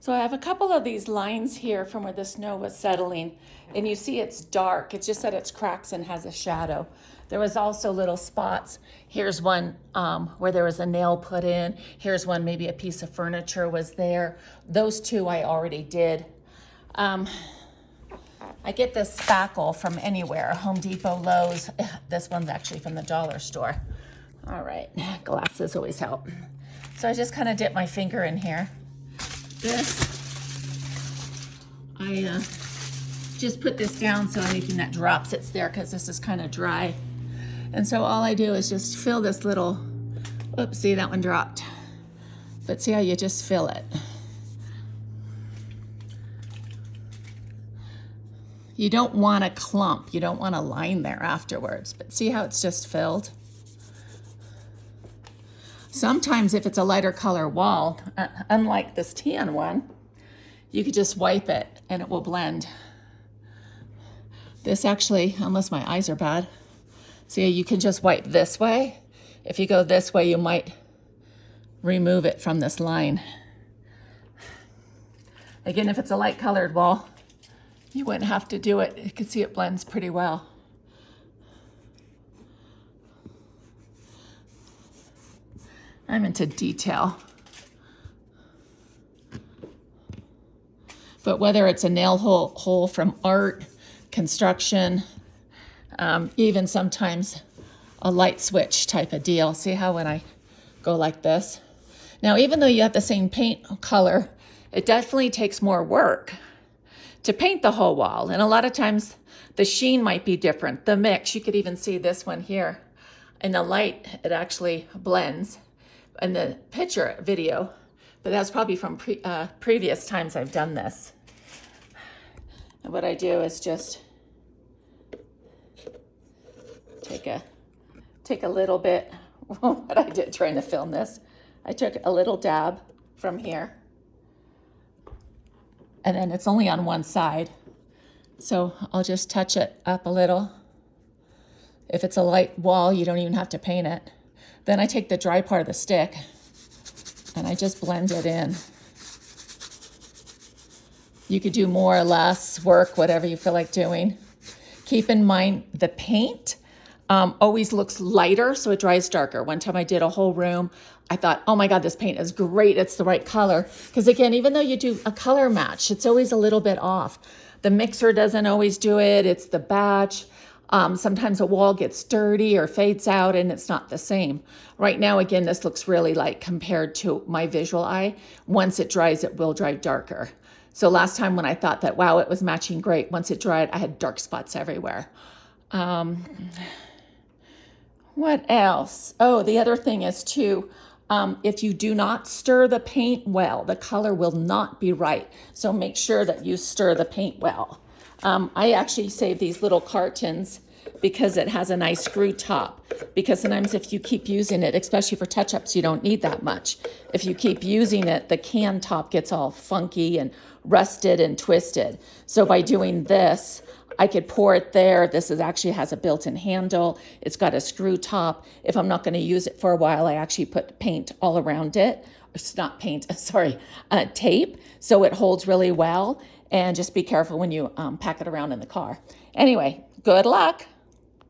So I have a couple of these lines here from where the snow was settling, and you see it's dark. It's just that it's cracks and has a shadow. There was also little spots. Here's one where there was a nail put in. Here's one, maybe a piece of furniture was there. Those two I already did. I get this spackle from anywhere, Home Depot, Lowe's. This one's actually from the dollar store. All right, glasses always help. So I just kind of dip my finger in here. This, I just put this down so anything that drops, it's there because this is kind of dry. And so all I do is just fill this little, oops, see that one dropped. But see how you just fill it. You don't want a clump, you don't want a line there afterwards, but see how it's just filled? Sometimes if it's a lighter color wall, unlike this tan one, you could just wipe it and it will blend. This actually, unless my eyes are bad, see, you can just wipe this way. If you go this way, you might remove it from this line. Again, if it's a light colored wall, you wouldn't have to do it. You can see it blends pretty well. I'm into detail. But whether it's a nail hole from art, construction, even sometimes a light switch type of deal. See how when I go like this? Now, even though you have the same paint color, it definitely takes more work to paint the whole wall. And a lot of times the sheen might be different. The mix, you could even see this one here. In the light, it actually blends. In the picture video, but that's probably from previous times I've done this. And what I do is just take a little bit, what I did trying to film this, I took a little dab from here, and then it's only on one side. So I'll just touch it up a little. If it's a light wall, you don't even have to paint it. Then I take the dry part of the stick and I just blend it in. You could do more or less work, whatever you feel like doing. Keep in mind the paint always looks lighter, so it dries darker. One time I did a whole room. I thought, oh my God, this paint is great. It's the right color. Because again, even though you do a color match, it's always a little bit off. The mixer doesn't always do it. It's the batch. Sometimes a wall gets dirty or fades out and it's not the same. Right now, again, this looks really light compared to my visual eye. Once it dries, it will dry darker. So last time when I thought that, wow, it was matching great, once it dried, I had dark spots everywhere. What else? Oh, the other thing is too, if you do not stir the paint well, the color will not be right. So make sure that you stir the paint well. I actually save these little cartons because it has a nice screw top. Because sometimes if you keep using it, especially for touch-ups, you don't need that much. If you keep using it, the can top gets all funky and rusted and twisted. So by doing this, I could pour it there. This actually has a built-in handle. It's got a screw top. If I'm not going to use it for a while, I actually put paint all around it. It's not paint, sorry, tape. So it holds really well. And just be careful when you pack it around in the car. Anyway, good luck.